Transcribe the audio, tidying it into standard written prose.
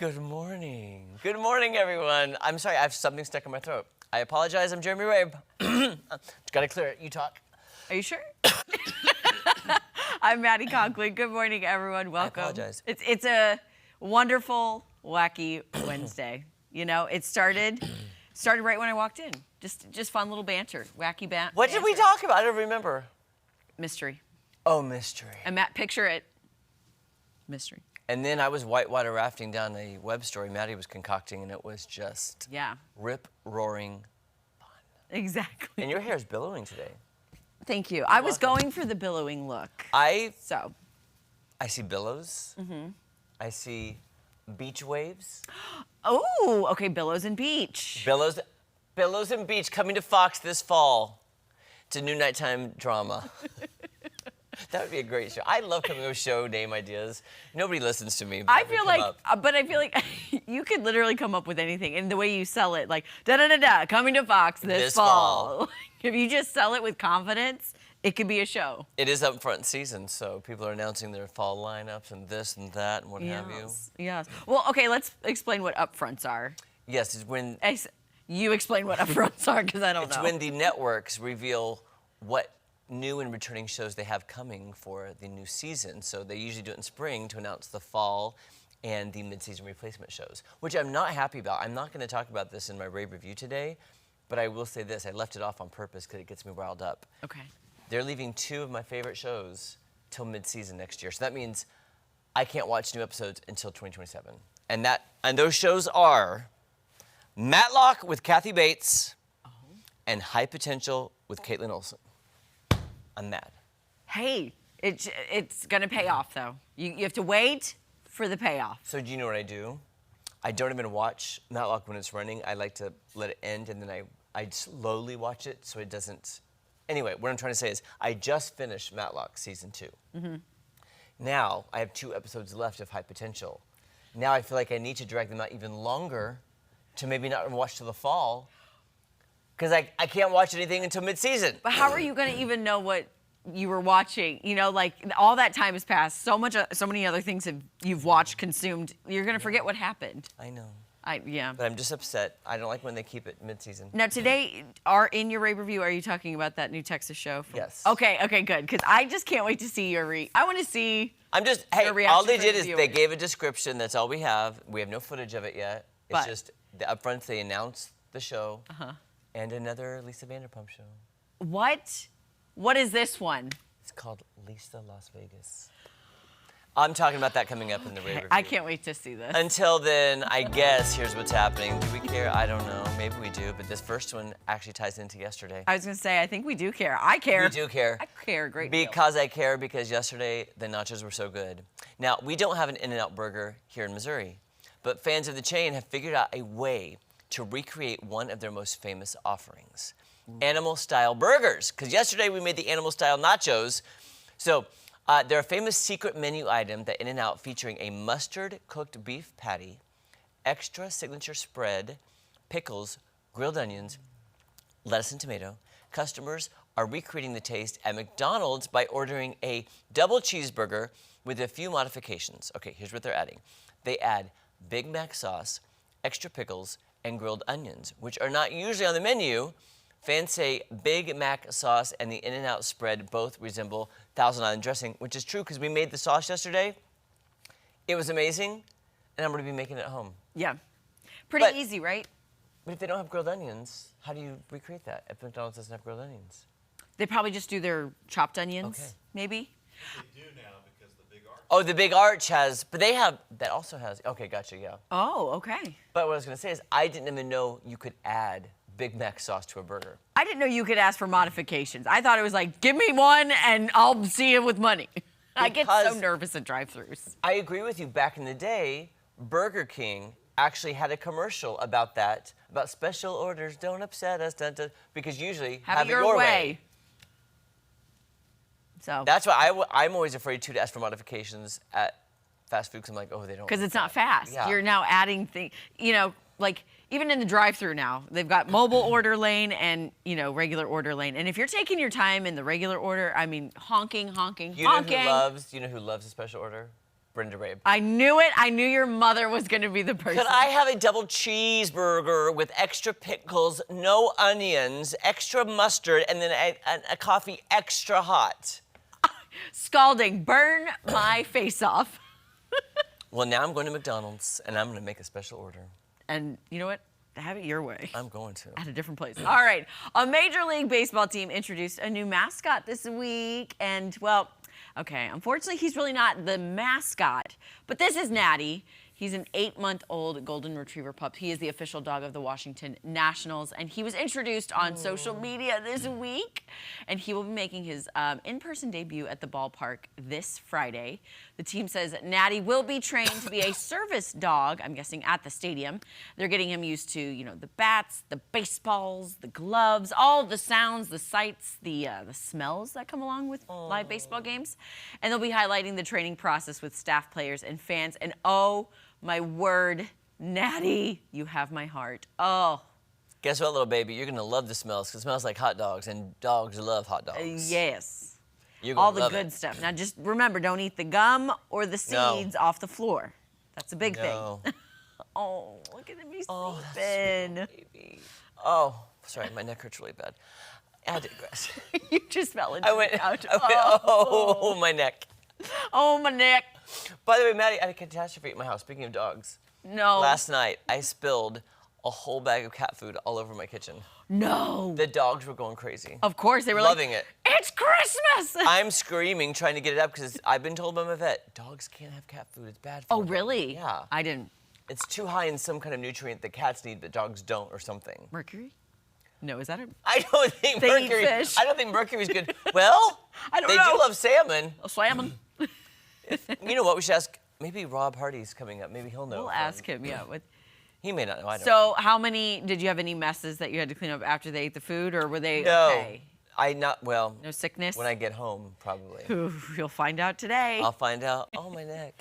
Good morning. Good morning, everyone. I'm sorry, I have something stuck in my throat. I apologize, I'm Jeremy Rabe. Gotta clear it, you talk. Are you sure? I'm Maddie Conklin. Good morning, everyone. Welcome. I apologize. It's a wonderful, wacky Wednesday. You know, it started right when I walked in. Just fun little banter, wacky banter. What did we talk about? I don't remember. Mystery. Oh, mystery. And Matt, picture it. Mystery. And then I was whitewater rafting down a web story Maddie was concocting, and it was just rip-roaring fun. Exactly. And your hair's billowing today. Thank you. I was going for the billowing look. I see billows. Mm-hmm. I see beach waves. Oh, okay, Billows and Beach. Billows and Beach coming to Fox this fall. It's a new nighttime drama. That would be a great show. I love coming up with show name ideas. Nobody listens to me. But I feel like you could literally come up with anything, and the way you sell it, like da-da-da-da, coming to Fox this fall. If you just sell it with confidence, it could be a show. It is upfront season, so people are announcing their fall lineups and this and that and what have you. Yes. Well, okay, let's explain what upfronts are. Yes, it's when you explain what upfronts are, because I don't know. It's when the networks reveal what new and returning shows they have coming for the new season. So they usually do it in spring to announce the fall and the mid-season replacement shows, which I'm not happy about. I'm not going to talk about this in my rave review today, but I will say this. I left it off on purpose because it gets me riled up. Okay. They're leaving 2 of my favorite shows till mid-season next year. So that means I can't watch new episodes until 2027. And those shows are Matlock with Kathy Bates and High Potential with Caitlin Olsen. I'm mad. Hey, it's going to pay off, though. You have to wait for the payoff. So do you know what I do? I don't even watch Matlock when it's running. I like to let it end, and then I slowly watch it so it doesn't... Anyway, what I'm trying to say is I just finished Matlock season 2. Mm-hmm. Now I have 2 episodes left of High Potential. Now I feel like I need to drag them out even longer to maybe not watch till the fall, because I can't watch anything until mid-season. But how are you going to even know what you were watching? You know, like, all that time has passed. So many other things you've watched, consumed. You're going to forget what happened. I know. Yeah. But I'm just upset. I don't like when they keep it mid-season. Now, today, in your rave review, are you talking about that new Texas show? Yes. Okay, good. Because I just can't wait to see I want to see your reaction. All they did is they gave a description. That's all we have. We have no footage of it yet. It's just the upfronts. They announced the show. And another Lisa Vanderpump show. What is this one? It's called Lisa Las Vegas. I'm talking about that coming up in the rave review. I can't wait to see this. Until then, I guess here's what's happening. Do we care? I don't know. Maybe we do, but this first one actually ties into yesterday. I was going to say, I think we do care. I care. We do care. I care a great deal. Because I care, because yesterday the nachos were so good. Now, we don't have an In-N-Out burger here in Missouri, but fans of the chain have figured out a way to recreate one of their most famous offerings, animal-style burgers. Because yesterday we made the animal-style nachos. So they're a famous secret menu item that In-N-Out, featuring a mustard-cooked beef patty, extra signature spread, pickles, grilled onions, lettuce and tomato. Customers are recreating the taste at McDonald's by ordering a double cheeseburger with a few modifications. Okay, here's what they're adding. They add Big Mac sauce, extra pickles, and grilled onions, which are not usually on the menu. Fans say Big Mac sauce and the In-N-Out spread both resemble Thousand Island dressing, which is true because we made the sauce yesterday. It was amazing, and I'm going to be making it at home. Yeah. Pretty easy, right? But if they don't have grilled onions, how do you recreate that if McDonald's doesn't have grilled onions? They probably just do their chopped onions, maybe? They do now because the Big Arch. Oh, the Big Arch has, but that also has, okay, gotcha, yeah. Oh, okay. But what I was going to say is I didn't even know you could add Big Mac sauce to a burger. I didn't know you could ask for modifications. I thought it was like, give me one and I'll see it with money. I get so nervous at drive-thrus. I agree with you. Back in the day, Burger King actually had a commercial about that, about special orders, don't upset us, because usually have it your way. So that's why I'm always afraid to ask for modifications at fast food, because I'm like, oh, they don't. Because it's not fast. Yeah. You're now adding things, like even in the drive-thru now, they've got mobile order lane and, regular order lane. And if you're taking your time in the regular order, I mean, honking. You know who loves a special order? Brenda Rabe. I knew it. I knew your mother was going to be the person. Could I have a double cheeseburger with extra pickles, no onions, extra mustard, and then a coffee extra hot? Scalding. Burn my face off. Well, now I'm going to McDonald's, and I'm going to make a special order. And you know what? Have it your way. I'm going to. At a different place. All right. A Major League Baseball team introduced a new mascot this week. And, well, okay, unfortunately, he's really not the mascot. But this is Natty. He's an 8-month-old golden retriever pup. He is the official dog of the Washington Nationals. And he was introduced on social media this week. And he will be making his in-person debut at the ballpark this Friday. The team says Natty will be trained to be a service dog, I'm guessing, at the stadium. They're getting him used to, you know, the bats, the baseballs, the gloves, all the sounds, the sights, the smells that come along with live baseball games. And they'll be highlighting the training process with staff, players, and fans. And oh, my word, Natty, you have my heart. Oh. Guess what, little baby? You're going to love the smells because it smells like hot dogs, and dogs love hot dogs. Yes. You're gonna All the love good it. stuff. Now, just remember, don't eat the gum or the seeds off the floor. That's a big No. thing. Oh, look at him. He's Oh, that's sleeping. sweet little baby. Oh, sorry, my neck hurts really bad. I digress. You just fell into I went, the couch. oh, my neck. Oh, my neck. By the way, Maddie, I had a catastrophe at my house. Speaking of dogs, No. last night I spilled a whole bag of cat food all over my kitchen. No. The dogs were going crazy. Of course, they were Loving like, it. It's Christmas. I'm screaming, trying to get it up because I've been told by my vet, dogs can't have cat food. It's bad for Oh, them. really? Yeah. I didn't. It's too high in some kind of nutrient that cats need that dogs don't or something. Mercury? No, is that a I don't think They eat mercury. fish. I don't think mercury's good. Well, I don't they know. do love salmon. salmon? You know what? We should ask. Maybe Rob Hardy's coming up. Maybe he'll know. We'll ask him, yeah. He may not know. I don't. So, how many, did you have any messes that you had to clean up after they ate the food, or were they No. okay? Well. No sickness? When I get home, probably. You'll find out today. I'll find out. Oh, my neck.